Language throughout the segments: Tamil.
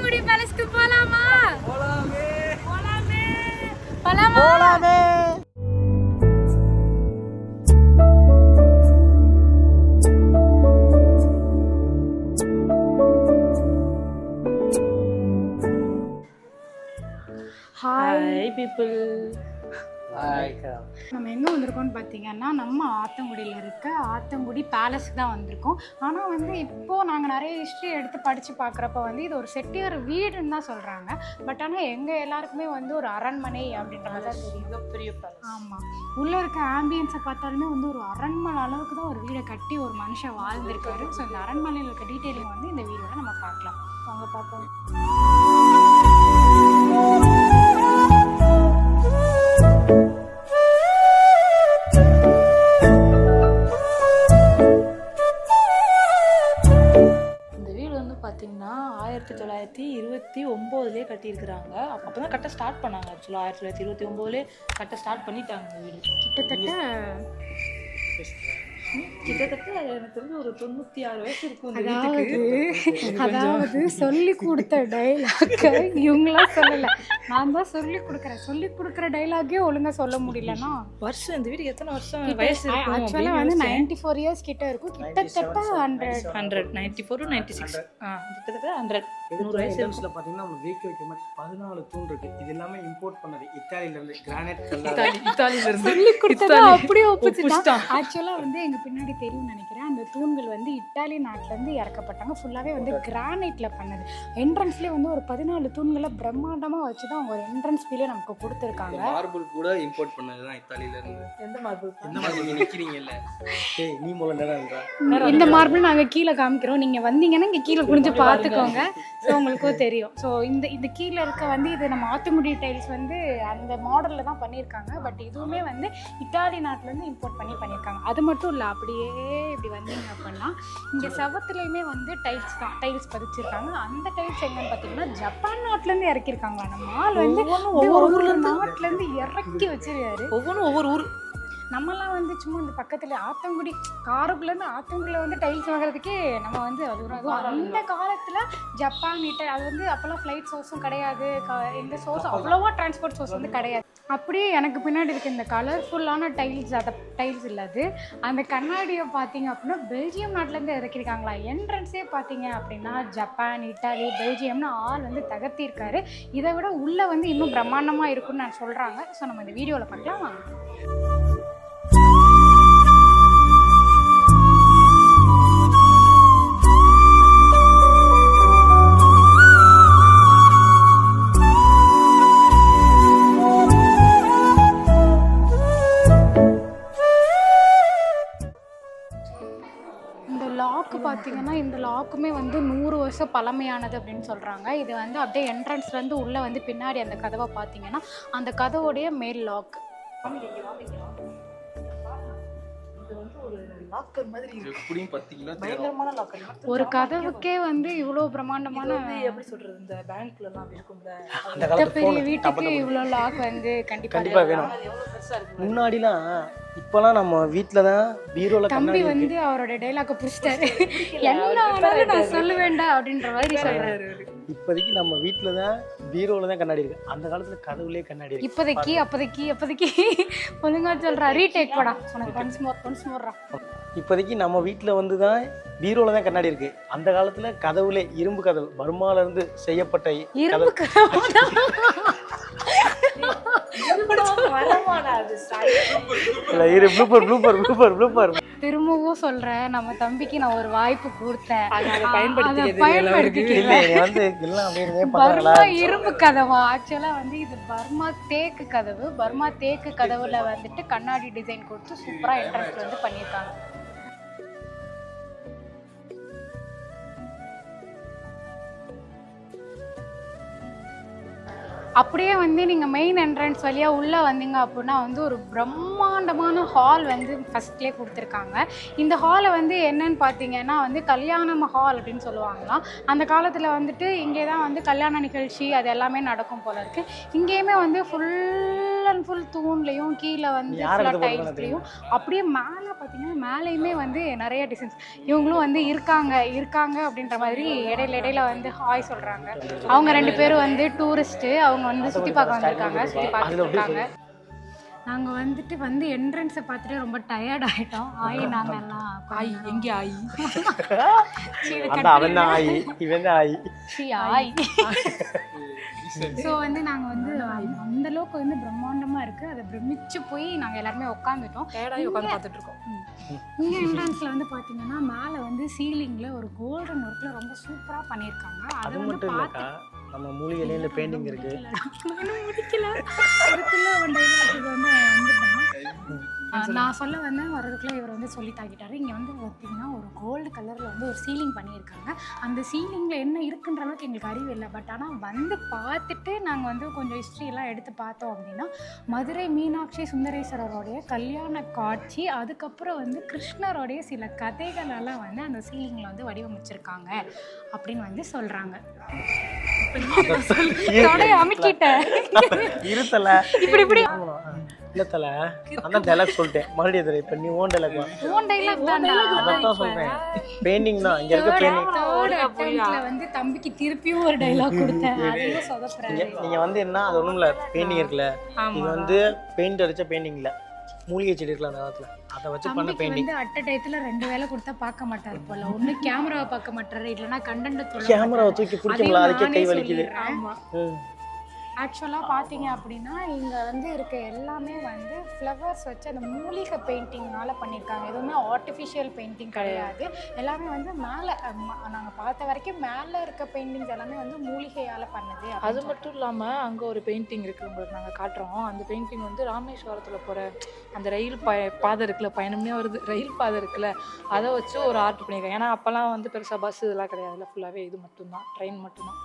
ஆத்தங்குடி பேலஸ்க்கு போலாமா? போலாமே போலாமே போலாமா போலாமே. Hi people. நம்ம எங்கே வந்திருக்கோம்னு பார்த்தீங்கன்னா நம்ம ஆத்தங்குடியில் இருக்க ஆத்தங்குடி பேலஸ்க்கு தான் வந்திருக்கோம். ஆனால் வந்து இப்போது நாங்கள் நிறைய ஹிஸ்ட்ரி எடுத்து படித்து பார்க்குறப்ப வந்து இது ஒரு செட்டியார் வீடுன்னு தான் சொல்கிறாங்க. பட் ஆனால் எங்கள் எல்லாருக்குமே வந்து ஒரு அரண்மனை அப்படின்றது தான் தெரியும். பெரிய பேலஸ். ஆமாம், உள்ளே இருக்க ஆம்பியன்ஸை பார்த்தாலுமே வந்து ஒரு அரண்மனை அளவுக்கு தான் ஒரு வீடை கட்டி ஒரு மனுஷன் வாழ்ந்திருக்காரு. ஸோ இந்த அரண்மனையில் இருக்க டீட்டெயிலிங் வந்து இந்த வீடியோவில் நம்ம பார்க்கலாம். வாங்க பார்ப்போம். பார்த்தீங்கன்னா 1929 கட்டியிருக்கிறாங்க. அப்போ தான் கட்ட ஸ்டார்ட் பண்ணாங்க. ஆக்சுவலாக 1929 கட்ட ஸ்டார்ட் பண்ணிட்டாங்க இந்த வீடு. கிட்டத்தட்ட எனக்கு தெரிஞ்சு ஒரு 96 வயசு இருக்கும். அதாவது சொல்லி கொடுத்த டைலாக் இவங்களாம் சொல்லலை, நான் தான் சொல்லி கொடுக்குற டைலாகே ஒழுங்காக சொல்ல முடியலன்னா வருஷம் இந்த வீடு எத்தனை வருஷம் வயசு இருக்கும்? ஆக்சுவலாக வந்து 94 இயர்ஸ் கிட்ட இருக்கும். கிட்டத்தட்ட 100 94 to 96 கிட்டத்தட்ட 100 வயசுல பார்த்தீங்கன்னா நம்ம வீக் வைக்க மாதிரி 14 தூண் இருக்கு. இது எல்லாமே இம்போர்ட் பண்ணது இத்தாலியில இருந்து. கிரானைட் இத்தாலியில இருந்து சொல்லி கொடுத்தா அப்படியே ஒப்பிச்சுட்டா. ஆக்சுவலாக வந்து எங்க பின்னாடி தெரியும்னு நினைக்கிறேன், அந்த தூண்கள் வந்து இத்தாலி நாட்டிலேருந்து இறக்கப்பட்டாங்க. ஃபுல்லாகவே வந்து கிரானைட்டில் பண்ணது. என்ட்ரன்ஸ்லேயே வந்து ஒரு 14 தூண்களை பிரம்மாண்டமாக வச்சு தான் அவங்க ஒரு என்ட்ரன்ஸ் ஃபீலே நமக்கு கொடுத்துருக்காங்க. மார்பிள் கூட இம்போர்ட் பண்ணது தான் இத்தாலியில இருந்து. எந்த மார்பிள்? இந்த மார்பிள் நிற்கிறீங்கல்ல, ஏய் நீ மூல நேரம்ன்றா. இந்த மார்பிள் நாங்கள் கீழே காமிக்கிறோம், நீங்கள் வந்தீங்கன்னா இங்கே கீழே குனிஞ்சு பார்த்துக்கோங்க. ஸோ உங்களுக்கும் தெரியும். ஸோ இந்த கீழே இருக்க வந்து இது நம்ம ஆத்தங்குடி டைல்ஸ் வந்து அந்த மாடலில் தான் பண்ணியிருக்காங்க. பட் இதுவுமே வந்து இத்தாலி நாட்டிலேருந்து இம்போர்ட் பண்ணியிருக்காங்க. அது மட்டும் இல்லை, அப்படியே இப்படி வந்தீங்க அப்படின்னா இங்கே செவத்துலேயுமே வந்து டைல்ஸ் பதிச்சிருக்காங்க. அந்த டைல்ஸ் எங்கன்னு பார்த்தீங்கன்னா ஜப்பான் நாட்டிலேருந்து இறக்கியிருக்காங்க. நம்ம ஆள் வந்து ஒவ்வொரு நாட்டிலேருந்து இறக்கி வச்சிருக்காரு. ஒவ்வொன்றும் ஒவ்வொரு ஊர். நம்மலாம் வந்து சும்மா இந்த பக்கத்தில் ஆத்தங்குடி காருக்குள்ளேருந்து ஆத்தங்குடியில் வந்து டைல்ஸ் வாங்குறதுக்கே நம்ம வந்து அது ஒரு அந்த காலத்தில் ஜப்பான் அது வந்து அப்போல்லாம் ஃப்ளைட் சோர்ஸும் கிடையாது, எந்த சோர்ஸ் அவ்வளோவா டிரான்ஸ்போர்ட் சோர்ஸ் வந்து கிடையாது. அப்படியே எனக்கு பின்னாடி இருக்க இந்த கலர்ஃபுல்லான டைல்ஸ் இல்லாது அந்த கண்ணாடியை பார்த்தீங்க அப்படின்னா பெல்ஜியம் நாட்டிலேருந்து இறக்கிருக்காங்களா. என்ட்ரன்ஸே பார்த்தீங்க அப்படின்னா ஜப்பான், இட்டாலி, பெல்ஜியம்னு ஆள் வந்து தகர்த்திருக்காரு. இதை விட உள்ளே வந்து இன்னும் பிரம்மாண்டமாக இருக்குன்னு நான் சொல்கிறாங்க. ஸோ நம்ம இந்த வீடியோவில் பார்க்கலாம் வாங்க. பார்த்தீங்கன்னா இந்த லாக்குமே வந்து 100 வருஷம் பழமையானது அப்படின்னு சொல்கிறாங்க. இது வந்து அப்படியே என்ட்ரன்ஸ்லேருந்து உள்ளே வந்து பின்னாடி அந்த கதவை பார்த்தீங்கன்னா அந்த கதவுடைய மேல் லாக். ஒரு கதவுக்கே வந்து இவ்வளோ பிரம்மாண்டமான, எப்படி சொல்றது, இந்த பேங்க்ல எல்லாம் இருக்கும்ல பெரிய வீட்டுக்கு இவ்வளோ லாக் வந்து கண்டிப்பாக வேணும். முன்னாடிலாம் இப்போலாம் நம்ம வீட்டில் தான் பீரோல தம்பி வந்து அவரோட டைலாக்கை பிடிச்சிட்டாரு. என்ன நான் சொல்லுவேண்டா அப்படின்ற மாதிரி சொல்றாரு. இப்போதைக்கு நம்ம வீட்டில் தான் பீரோல தான் கண்ணாடி இருக்கு. அந்த காலத்துல கதவுலேயே கண்ணாடி இருக்கு. இப்போதைக்கு ஒழுங்கா சொல்றா. ரீடேக் போடா உனக்கு ஒன்ஸ் மோர்ரா. இப்போதைக்கு நம்ம வீட்டில் வந்து தான் பீரோல தான் கண்ணாடி இருக்கு. அந்த காலத்துல கதவுல இரும்பு கதவு, பர்மால இருந்து செய்யப்பட்ட இரும்பு கதவு. திரும்பவும் சொல்றேன், நம்ம தம்பிக்கு நான் ஒரு வாய்ப்பு கொடுத்தேன், பர்மா இரும்பு கதவா. ஆக்சுவலா வந்து இது பர்மா தேக்கு கதவு. பர்மா தேக்கு கதவுல வந்துட்டு கண்ணாடி டிசைன் கொடுத்து சூப்பரா என்ட்ரன்ஸ் வந்து பண்ணியிருக்காங்க. அப்படியே வந்து நீங்கள் மெயின் என்ட்ரன்ஸ் வழியாக உள்ளே வந்தீங்க அப்படின்னா வந்து ஒரு பிரம்மாண்ட பிரம்மாண்டமான ஹால் வந்து ஃபஸ்ட்லேயே கொடுத்துருக்காங்க. இந்த ஹாலை வந்து என்னன்னு பார்த்தீங்கன்னா வந்து கல்யாணம் ஹால் அப்படின்னு சொல்லுவாங்களாம். அந்த காலத்தில் வந்துட்டு இங்கே தான் வந்து கல்யாண நிகழ்ச்சி அது எல்லாமே நடக்கும் போல இருக்குது. இங்கேயுமே வந்து ஃபுல் அண்ட் ஃபுல் தூண்லேயும் கீழே வந்து ஃபுல்லாக டைல்ஸ்லேயும் அப்படியே மேலே பார்த்தீங்கன்னா மேலேயுமே வந்து நிறைய டிசைன்ஸ். இவங்களும் வந்து இருக்காங்க அப்படின்ற மாதிரி இடையில வந்து ஹாய் சொல்கிறாங்க. அவங்க 2 பேரும் வந்து டூரிஸ்ட்டு, அவங்க வந்து சுற்றி பார்க்க வந்திருக்காங்க, சுற்றி பார்த்துட்டு இருக்காங்க. நாங்கள் வந்துட்டு என்ட்ரன்ஸை பார்த்துட்டு ரொம்ப டயர்ட் ஆகிட்டோம். நாங்கள் எல்லாம் எங்கே ஆயி ஸோ வந்து நாங்கள் வந்து அந்த அளவுக்கு வந்து பிரம்மாண்டமாக இருக்குது. அதை பிரமிச்சு போய் நாங்கள் எல்லாருமே உட்காந்துட்டோம், டயர்டாகி உட்காந்து பார்த்துட்டு இருக்கோம். இங்கே என்ட்ரன்ஸில் வந்து பார்த்தீங்கன்னா மேலே வந்து சீலிங்கில் ஒரு கோல்டன் ஒர்க்கில் ரொம்ப சூப்பராக பண்ணியிருக்காங்க. அதை வந்து பார்த்து நம்ம மூலிகையில பெயிண்டிங் இருக்கு. முடிக்கல அதுக்குள்ள வந்துட்டான். நான் சொல்ல வந்தேன் வரதுக்குள்ள இவர் வந்து சொல்லி தாக்கிட்டாரு. இங்கே வந்து பார்த்தீங்கன்னா ஒரு கோல்டு கலரில் வந்து ஒரு சீலிங் பண்ணியிருக்காங்க. அந்த சீலிங்கில் என்ன இருக்குன்ற அளவுக்கு எங்களுக்கு அறிவு இல்லை. பட் ஆனால் வந்து பார்த்துட்டு நாங்கள் வந்து கொஞ்சம் ஹிஸ்ட்ரியெல்லாம் எடுத்து பார்த்தோம் அப்படின்னா மதுரை மீனாட்சி சுந்தரேஸ்வரருடைய கல்யாண காட்சி, அதுக்கப்புறம் வந்து கிருஷ்ணருடைய சில கதைகளெல்லாம் வந்து அந்த சீலிங்கில் வந்து வடிவமைச்சிருக்காங்க அப்படின்னு வந்து சொல்கிறாங்க. அமுக்கிட்டேன் இருத்தல இப்படி இப்படி இல்ல தல அந்த டைலாக் சொல்லிட்டேன் மறுபடியும் தர. இப்ப நீ ஓன் டைலாக் அதான் சொல்றேன். பெயிண்டிங் தான் இங்க இருக்க பெயிண்டிங் வந்து தம்பிக்கு திருப்பியும் ஒரு டைலாக் கொடுத்தேன். அதையும் சொதப்புறாங்க. நீங்க வந்து என்ன அது ஒண்ணும் இல்ல பெயிண்டிங் இருக்குல்ல, நீங்க வந்து பெயிண்ட் அடிச்ச பெயிண்டிங் இல்ல மூலிகை செடி இருக்குல்ல அந்த காலத்துல அதை வச்சு பண்ண பெயிண்டிங். வந்து அட் டயத்துல 2 வேளை கொடுத்தா பார்க்க மாட்டாரு போல. ஒண்ணு கேமராவை பார்க்க மாட்டாரு, இல்லனா கண்டென்ட் கேமராவை தூக்கி பிடிக்குங்களா அதுக்கே கை வலிக்குது. ஆமா ஆக்சுவலாக பார்த்தீங்க அப்படின்னா இங்கே வந்து இருக்க எல்லாமே வந்து ஃப்ளவர்ஸ் வச்சு அந்த மூலிகை பெயிண்டிங்னால பண்ணியிருக்காங்க. எதுவுமே ஆர்டிஃபிஷியல் பெயிண்டிங் கிடையாது. எல்லாமே வந்து மேலே நாங்கள் பார்த்த வரைக்கும் மேலே இருக்க பெயிண்டிங்ஸ் எல்லாமே வந்து மூலிகையால் பண்ணுது. அது மட்டும் இல்லாமல் அங்கே ஒரு பெயிண்டிங் இருக்குது, உங்களுக்கு நாங்கள் காட்டுறோம். அந்த பெயிண்டிங் வந்து ராமேஸ்வரத்தில் போகிற அந்த ரயில் பாதை இருக்குல்ல, பயணம்னே வருது, ரயில் பாதை இருக்குல்ல, அதை வச்சு ஒரு ஆர்ட் பண்ணியிருக்காங்க. ஏன்னா அப்போல்லாம் வந்து பெருசாக பஸ் இதெல்லாம் கிடையாதுல்ல, ஃபுல்லாகவே இது மட்டும்தான், ட்ரெயின் மட்டும்தான்.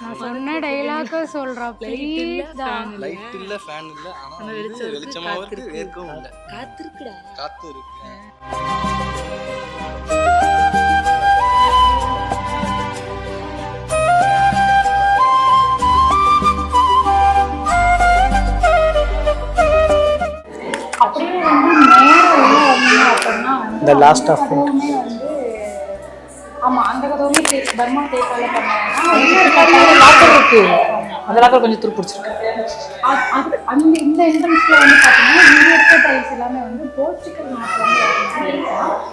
நான் சொன்ன டைலாக் சொல்றேன் ப்ளீஸ். லைட் இல்ல ஃபேன் இல்ல, ஆனா வெளிச்சமா இருக்கு, வேர்க்கவும் இல்ல, காத்து இருக்குடா, காத்து இருக்கு. அப்படியே வந்து நேரம் என்ன அப்படின்னா the last of it வந்து ஆமா அந்த கதவுமே பர்மா தேக்கால பண்ணாங்க. லாக்கர் இருக்கு, அந்த லாக்கர் கொஞ்சம் துரு பிடிச்சிருக்கு. அந்த இந்த என்ட்ரன்ஸ்ல வந்து பார்த்தீங்கன்னா இங்கே இருக்க டைல்ஸ் எல்லாமே வந்து போர்ச்சுகல் நாட்டில் வந்து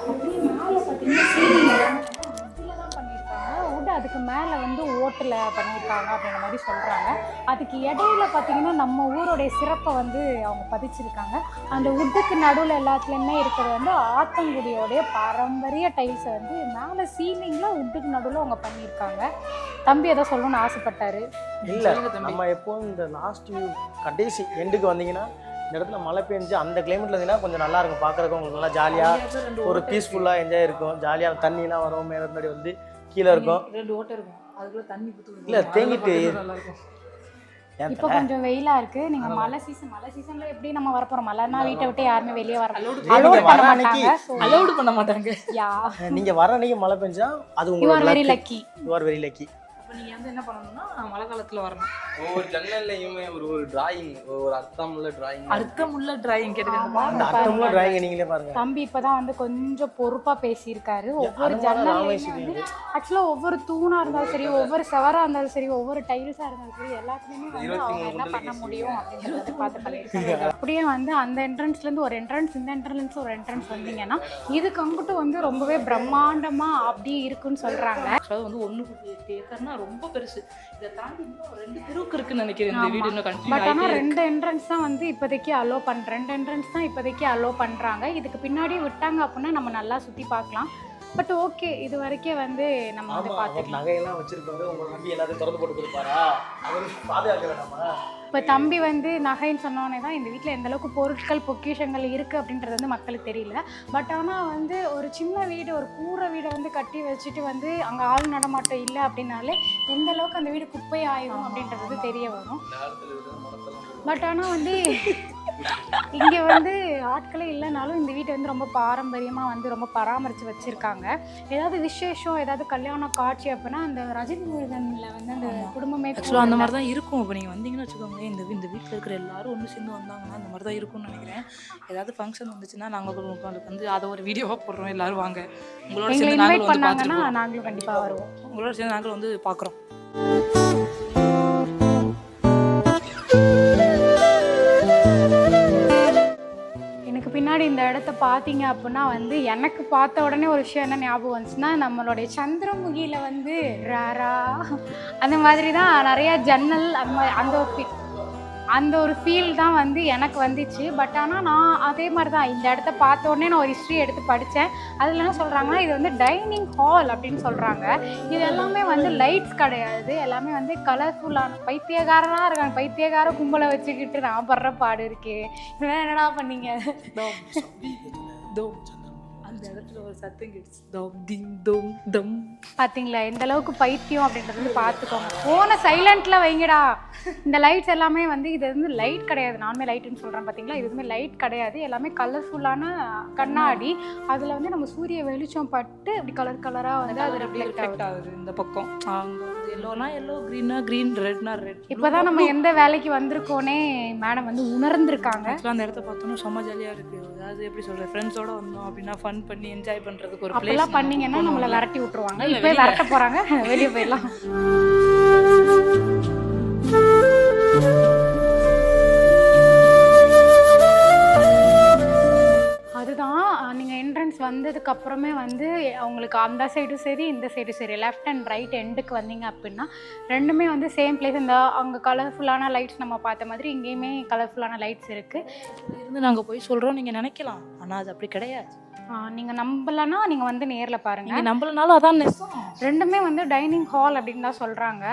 அப்படியே மேலே பார்த்தீங்கன்னா சீலிங் எல்லாமே உட்டில் தான் பண்ணியிருக்காங்க. உட் அதுக்கு மேலே வந்து ஓட்டில் பண்ணியிருக்காங்க அப்படின்ற மாதிரி சொல்கிறாங்க. அதுக்கு இடையில பார்த்தீங்கன்னா நம்ம ஊருடைய சிறப்பை வந்து அவங்க பதிச்சிருக்காங்க. அந்த உட்டுக்கு நடுவில் எல்லாத்துலேயுமே இருக்கிறது வந்து ஆத்தங்குடியோடைய பாரம்பரிய டைல்ஸை வந்து மேலே சீலிங்கில் உட்டுக்கு நடுவில் அவங்க பண்ணியிருக்காங்க. தம்பி எதை சொல்லணும்னு ஆசைப்பட்டாரு. இல்லை நம்ம எப்போவும் இந்த லாஸ்ட் வியூ கடைசி எண்டுக்கு வந்தீங்கன்னா இந்த இடத்துல மழை பெஞ்சு அந்த கிளைமேட்ல இருந்தீங்கன்னா கொஞ்சம் நல்லா இருக்கும் பார்க்குறதுக்கு. உங்களுக்கு நல்லா ஜாலியாக ஒரு பீஸ்ஃபுல்லாக என்ஜாய் இருக்கும். ஜாலியாக தண்ணிலாம் வரும், மேலே முன்னாடி வந்து கீழே இருக்கும், 2 ஓட்டை இருக்கும், அதுக்குள்ள தண்ணி இல்லை தேங்கிட்டு. இப்போ கொஞ்சம் வெயிலா இருக்கு. நீங்க மழை சீசன்ல எப்படி நம்ம வரப்போறோம்? மழைனா வீட்டை விட்டு யாருமே வெளியே வர அலோடு பண்ண மாட்டாங்க. யா நீங்க வர அன்னைக்கு மழை பெஞ்சா அது you are very lucky. you are very lucky. அப்ப நீங்க வந்து என்ன பண்ணணும்னா மழை காலத்துல வரணும். ஒவ்வொரு ஜன்னல்லையுமே ஒரு டிராயிங், ஒரு அர்த்தமுள்ள டிராயிங், அர்த்தமுள்ள டிராயிங் கேட்டுக்கோங்க. அந்த அர்த்தமுள்ள டிராயிங் நீங்களே பாருங்க. தம்பி இப்பதான் வந்து கொஞ்சம் பொறுப்பா பேசியிருக்காரு. ஒவ்வொரு ஜன்னல்லையுமே வந்து ஆக்சுவலா ஒவ்வொரு தூணா இருந்தாலும் சரி, ஒவ்வொரு செவரா இருந்தாலும் சரி, ஒவ்வொரு டைல்ஸா இருந்தாலும் சரி, எல்லாத்துலயுமே வந்து அவங்க என்ன பண்ண முடியும் அப்படிங்கறத பார்த்து பண்ணியிருக்காங்க. அப்படியே வந்து அந்த என்ட்ரன்ஸ்ல இருந்து ஒரு என்ட்ரன்ஸ், இந்த என்ட்ரன்ஸ் ஒரு என்ட்ரன்ஸ் வந்தீங்கன்னா இதுக்கு அங்கிட்டு வந்து ரொம்பவே பிரம்மாண்டமா அப்படி இருக்குன்னு சொல்றாங்க. அதாவது வந்து 1.8 ஏக்கர்னா ரொம்ப பெருசு. இதை தாண்டி இன்னும் 2 தெருவுக்கு இருக்குன்னு நினைக்கிறேன் இந்த வீடு இன்னும் கண்டினியூ. பட் ஆனால் 2 என்ட்ரன்ஸ் தான் வந்து இப்போதைக்கு அலோ பண்ணுறேன். 2 என்ட்ரன்ஸ் தான் இப்போதைக்கு அலோ பண்ணுறாங்க. இதுக்கு பின்னாடி விட்டாங்க அப்படின்னா நம்ம நல்லா சுற்றி பார்க்கலாம். பட் ஓகே, இது வரைக்கும் வந்து நம்ம வந்து பார்த்துக்கலாம். நகையெல்லாம் வச்சிருப்பாரு, உங்க நம்பி எல்லாத்தையும் திறந்து போட்டு கொடுப்பாரா, அவர் பாதுகாக்க வேண்டாமா? இப்போ தம்பி வந்து நகைன்னு சொன்னோன்னே தான் இந்த வீட்டில் எந்த அளவுக்கு பொருட்கள் பொக்கிஷங்கள் இருக்குது அப்படின்றது வந்து மக்களுக்கு தெரியல. பட் ஆனால் வந்து ஒரு சின்ன வீடு, ஒரு கூரை வீடை வந்து கட்டி வச்சுட்டு வந்து அங்கே ஆள் நடமாட்டம் இல்லை அப்படின்னாலே எந்த அளவுக்கு அந்த வீடு குப்பை ஆயிடும் அப்படின்றது தெரிய வரும். பட் ஆனால் வந்து இங்கே வந்து ஆட்களே இல்லைனாலும் இந்த வீட்டை வந்து ரொம்ப பாரம்பரியமாக வந்து ரொம்ப பராமரித்து வச்சுருக்காங்க. ஏதாவது விசேஷம், ஏதாவது கல்யாண காட்சி அப்படின்னா அந்த ரஜினி முருகனில் வந்து அந்த குடும்பமே ஆக்சுவலாக அந்த மாதிரி தான் இருக்கும். இப்போ நீங்கள் வந்தீங்கன்னு வச்சுக்கோங்களேன், இந்த வீட்டில் இருக்கிற எல்லாரும் ஒன்று சேர்ந்து வந்தாங்கன்னா அந்த மாதிரி தான் இருக்கும்னு நினைக்கிறேன். ஏதாவது ஃபங்க்ஷன் வந்துச்சுன்னா நாங்கள் உங்களுக்கு வந்து அதை ஒரு வீடியோவாக போடுறோம், எல்லாரும் வாங்க. உங்களோட எங்களை சேர்ந்து இன்வைட் நாங்களும் வந்து பண்ணாங்கன்னா பார்த்துட்டு நாங்களும் கண்டிப்பாக வருவோம். உங்களோட சேர்ந்து நாங்களும் வந்து பார்க்குறோம். எனக்கு பின்னாடி இந்த இடத்த பார்த்தீங்க அப்படின்னா வந்து எனக்கு பார்த்த உடனே ஒரு விஷயம் என்ன ஞாபகம் வந்துச்சுன்னா, நம்மளுடைய சந்திரமுகியில் வந்து ராரா அந்த மாதிரி தான் நிறையா ஜன்னல் அந்த மாதிரி அந்த ஒரு ஃபீல் தான் வந்து எனக்கு வந்துச்சு. பட் ஆனால் நான் அதே மாதிரி தான் இந்த இடத்த பார்த்த உடனே நான் ஒரு ஹிஸ்ட்ரி எடுத்து படித்தேன். அதில் என்ன சொல்கிறாங்கன்னா, இது வந்து டைனிங் ஹால் அப்படின்னு சொல்கிறாங்க. இது எல்லாமே வந்து லைட்ஸ் கிடையாது, எல்லாமே வந்து கலர்ஃபுல்லான பைத்தியக்காரனாக இருக்காங்க. பைத்தியக்கார கும்பலை வச்சுக்கிட்டு நான் படுற பாடு இருக்கே, இதெல்லாம் என்னடா பண்ணீங்க? அந்த இடத்துல ஒரு சத்தம் கேட்டுச்சு, தம் திம் தம் தம். பார்த்தீங்களா எந்த அளவுக்கு பைத்தியம் அப்படின்றது வந்து பார்த்துக்கோங்க. ஃபோனை சைலண்ட்டில் வைங்கடா. இந்த லைட்ஸ் எல்லாமே வந்து இது வந்து லைட் கிடையாது, நானுமே லைட்டுன்னு சொல்கிறேன் பார்த்தீங்களா, இது வந்து லைட் கிடையாது, எல்லாமே கலர்ஃபுல்லான கண்ணாடி. அதில் வந்து நம்ம சூரிய வெளிச்சம் பட்டு அப்படி கலர் கலராக வந்து அது ரிஃப்ளெக்ட் ஆகுது. இந்த பக்கம் அங்கே வந்து எல்லோனா எல்லோ, க்ரீனா க்ரீன், ரெட்னா ரெட். இப்போ தான் நம்ம எந்த வேலைக்கு வந்திருக்கோனே மேடம் வந்து உணர்ந்திருக்காங்க. ஆக்சுவலாக அந்த இடத்த பார்த்தோன்னா செம்ம ஜாலியாக இருக்குது. அதாவது எப்படி சொல்கிறேன், ஃப்ரெண்ட்ஸோடு வந்தோம் அப்படின்னா ஃபன் பண்ணி என்ஜாய் பண்ணுறதுக்கு ஒரு அப்படிலாம் பண்ணீங்கன்னா நம்மளை விரட்டி விட்டுருவாங்க. இப்போ விரட்ட போகிறாங்க, வெளியே போயிடலாம். அதுதான் நீங்கள் என்ட்ரன்ஸ் வந்ததுக்கு அப்புறமே வந்து அவங்களுக்கு அந்த சைடும் சரி இந்த சைடும் சரி லெஃப்ட் அண்ட் ரைட் எண்டுக்கு வந்தீங்க அப்படின்னா ரெண்டுமே வந்து சேம் பிளேஸ். இந்த அங்கே கலர்ஃபுல்லான லைட்ஸ் நம்ம பார்த்த மாதிரி இங்கேயுமே கலர்ஃபுல்லான லைட்ஸ் இருக்குது. இருந்து நாங்கள் போய் சொல்கிறோம் நீங்கள் நினைக்கலாம், ஆனால் அது அப்படி கிடையாது. நீங்கள் நம்பலன்னா நீங்கள் வந்து நேரில் பாருங்கள். நீங்கள் நம்பலனாலும் அதான் நெசம். ரெண்டுமே வந்து டைனிங் ஹால் அப்படின்னு தான் சொல்கிறாங்க.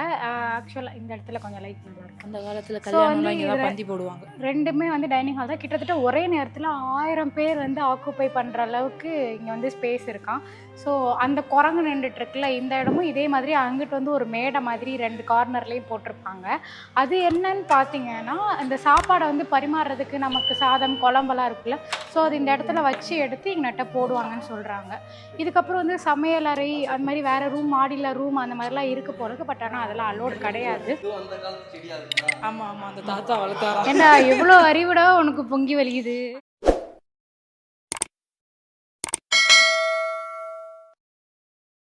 ஆக்சுவலாக இந்த இடத்துல கொஞ்சம் லைட் நல்லா இருக்குது. அந்த காலத்தில் கல்யாணம்லாம் இங்கே தான் பந்தி போடுவாங்க. ரெண்டுமே வந்து டைனிங் ஹால் தான். கிட்டத்தட்ட ஒரே நேரத்தில் 1000 பேர் வந்து ஆக்குப்பை பண்ணுற அளவுக்கு இங்கே வந்து ஸ்பேஸ் இருக்கான். ஸோ அந்த குரங்கு நின்றுட்டுருக்குல்ல, இந்த இடமும் இதே மாதிரி அங்கிட்டு வந்து ஒரு மேடை மாதிரி 2 கார்னர்லேயும் போட்டிருப்பாங்க. அது என்னன்னு பார்த்தீங்கன்னா, இந்த சாப்பாடை வந்து பரிமாறுறதுக்கு நமக்கு சாதம் குழம்பெல்லாம் இருக்குல்ல, ஸோ அது இந்த இடத்துல வச்சு எடுத்து இங்கே போடுவாங்கன்னு சொல்கிறாங்க. இதுக்கப்புறம் வந்து சமையலறை அந்த மாதிரி வேறு ரூம், மாடியில் ரூம் அந்த மாதிரிலாம் இருக்க போகிறது. பட் ஆனால் அதெல்லாம் அலோடு கிடையாது. ஆமாம் ஆமாம், அந்த தாத்தா வளர்த்தாரா. ஏன்னா எவ்வளோ அறிவுடா உனக்கு பொங்கி வலியுது.